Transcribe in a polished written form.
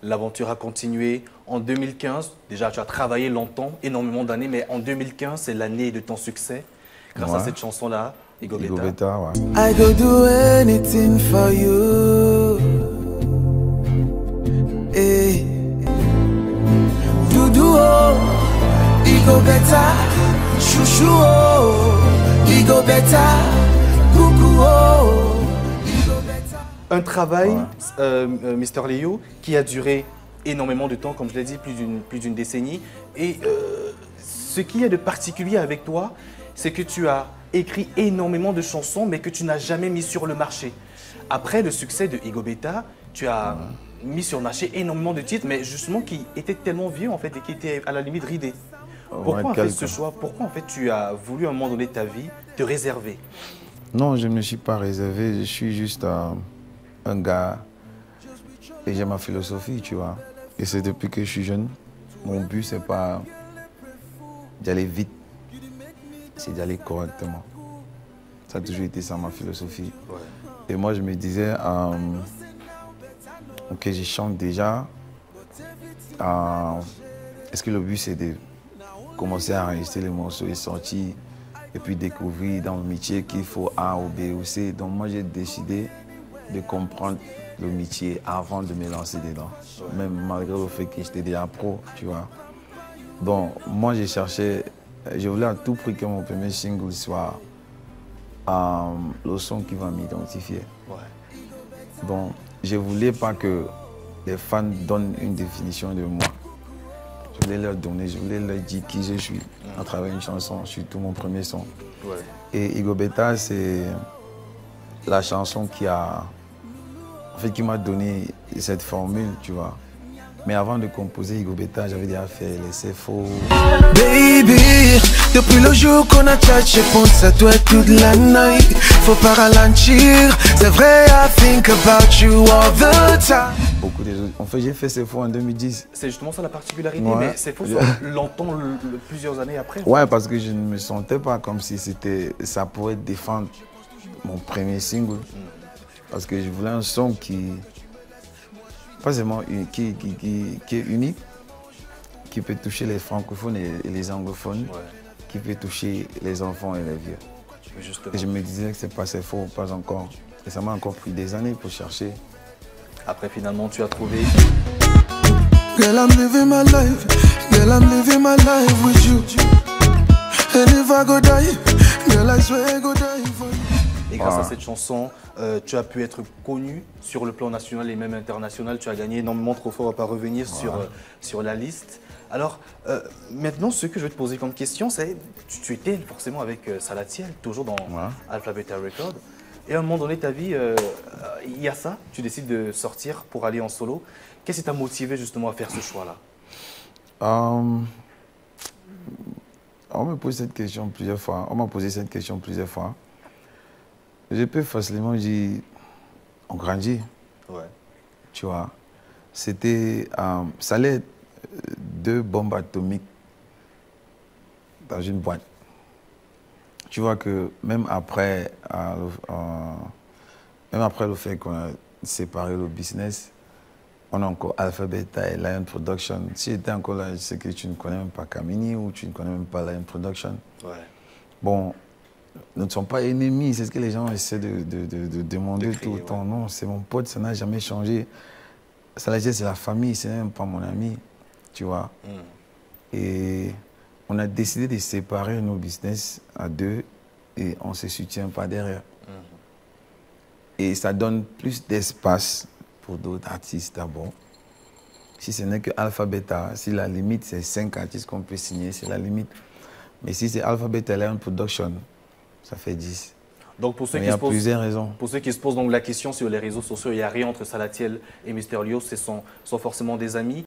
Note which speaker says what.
Speaker 1: l'aventure a continué. En 2015, déjà tu as travaillé longtemps, énormément d'années, mais en 2015, c'est l'année de ton succès. Grâce à cette chanson-là, Igo Beta.
Speaker 2: Igo Beta, ouais.
Speaker 3: I go do anything for you. Hey. Doudou oh, Igo Beta. Chouchou oh, Igo Beta. Coucou oh, Igo Beta.
Speaker 1: Un travail, Mister Leo, qui a duré énormément de temps, comme je l'ai dit, plus d'une décennie. Et ce qu'il y a de particulier avec toi, c'est que tu as écrit énormément de chansons, mais que tu n'as jamais mis sur le marché. Après le succès de Igo Beta, tu as mis sur le marché énormément de titres, mais justement qui étaient tellement vieux en fait et qui étaient à la limite ridés. Pourquoi en fait ce choix? Pourquoi en fait tu as voulu à un moment donné de ta vie te réserver?
Speaker 2: Non, je ne me suis pas réservé, je suis juste un gars et j'ai ma philosophie, tu vois. Et c'est depuis que je suis jeune, mon but c'est pas d'aller vite, c'est d'aller correctement. Ça a toujours été ça ma philosophie.
Speaker 1: Ouais.
Speaker 2: Et moi je me disais, ok je chante déjà, est-ce que le but c'est de commencer à enregistrer les morceaux et sortir et puis découvrir dans le métier qu'il faut A ou B ou C. Donc moi j'ai décidé de comprendre le métier avant de me lancer dedans. Même malgré le fait que j'étais déjà pro, tu vois. Donc moi j'ai cherché, je voulais à tout prix que mon premier single soit le son qui va m'identifier.
Speaker 1: Ouais.
Speaker 2: Donc je voulais pas que les fans donnent une définition de moi. Je voulais leur donner, je voulais leur dire qui je suis à travers une chanson, surtout mon premier son.
Speaker 1: Ouais.
Speaker 2: Et Igo Beta, c'est la chanson qui m'a donné cette formule, tu vois. Mais avant de composer Igo Beta, j'avais déjà fait les CFO.
Speaker 3: Baby, depuis le jour qu'on a chat, je pense à toi toute la nuit. Faut pas ralentir, c'est vrai, I think about you all the time.
Speaker 2: Beaucoup des autres. En fait, j'ai fait CFO en 2010.
Speaker 1: C'est justement ça la particularité,
Speaker 2: Ouais.
Speaker 1: mais c'est faux, l'entend plusieurs années après.
Speaker 2: Ouais, parce que je ne me sentais pas comme si ça pourrait défendre mon premier single. Parce que je voulais un son qui, pas seulement qui est unique, qui peut toucher les francophones et les anglophones, qui peut toucher les enfants et les vieux.
Speaker 1: Justement.
Speaker 2: Et je me disais que c'est pas faux, pas encore. Et ça m'a encore pris des années pour chercher.
Speaker 1: Après, finalement, tu as trouvé.
Speaker 3: Girl, I'm living my life. Girl, I'm living my life with you. And if I go die, girl, I swear I go die for you.
Speaker 1: Et grâce à cette chanson, tu as pu être connu sur le plan national et même international. Tu as gagné énormément de trophées, on ne va pas revenir sur la liste. Alors, maintenant, ce que je vais te poser comme question, c'est, tu étais forcément avec Salatiel, toujours dans Alpha Beta Records. Et à un moment donné de ta vie, il y a ça, tu décides de sortir pour aller en solo. Qu'est-ce qui t'a motivé justement à faire ce choix-là?
Speaker 2: On me pose cette question plusieurs fois. On m'a posé cette question plusieurs fois. Je peux facilement dire, on grandit.
Speaker 1: Ouais.
Speaker 2: Tu vois, c'était, ça allait être 2 bombes atomiques dans une boîte. Tu vois que même après le fait qu'on a séparé le business, on a encore Alpha Beta et Lion Production. Si j'étais encore là, je sais que tu ne connais même pas Kamini ou tu ne connais même pas Lion Production.
Speaker 1: Ouais.
Speaker 2: Bon, nous ne sommes pas ennemis, c'est ce que les gens essaient de demander tout le temps. Non, c'est mon pote, ça n'a jamais changé. Salatiel, c'est la famille, c'est même pas mon ami, tu vois. Et on a décidé de séparer nos business à 2 et on ne se soutient pas derrière. Et ça donne plus d'espace pour d'autres artistes d'abord. Si ce n'est que Alpha Beta, si la limite c'est 5 artistes qu'on peut signer, c'est la limite. Mais si c'est Alpha Beta Lion Production, ça fait 10.
Speaker 1: Donc pour ceux
Speaker 2: il y a plusieurs raisons.
Speaker 1: Pour ceux qui se posent donc la question sur les réseaux sociaux, il n'y a rien entre Salatiel et Mister Leo, ce sont forcément des amis.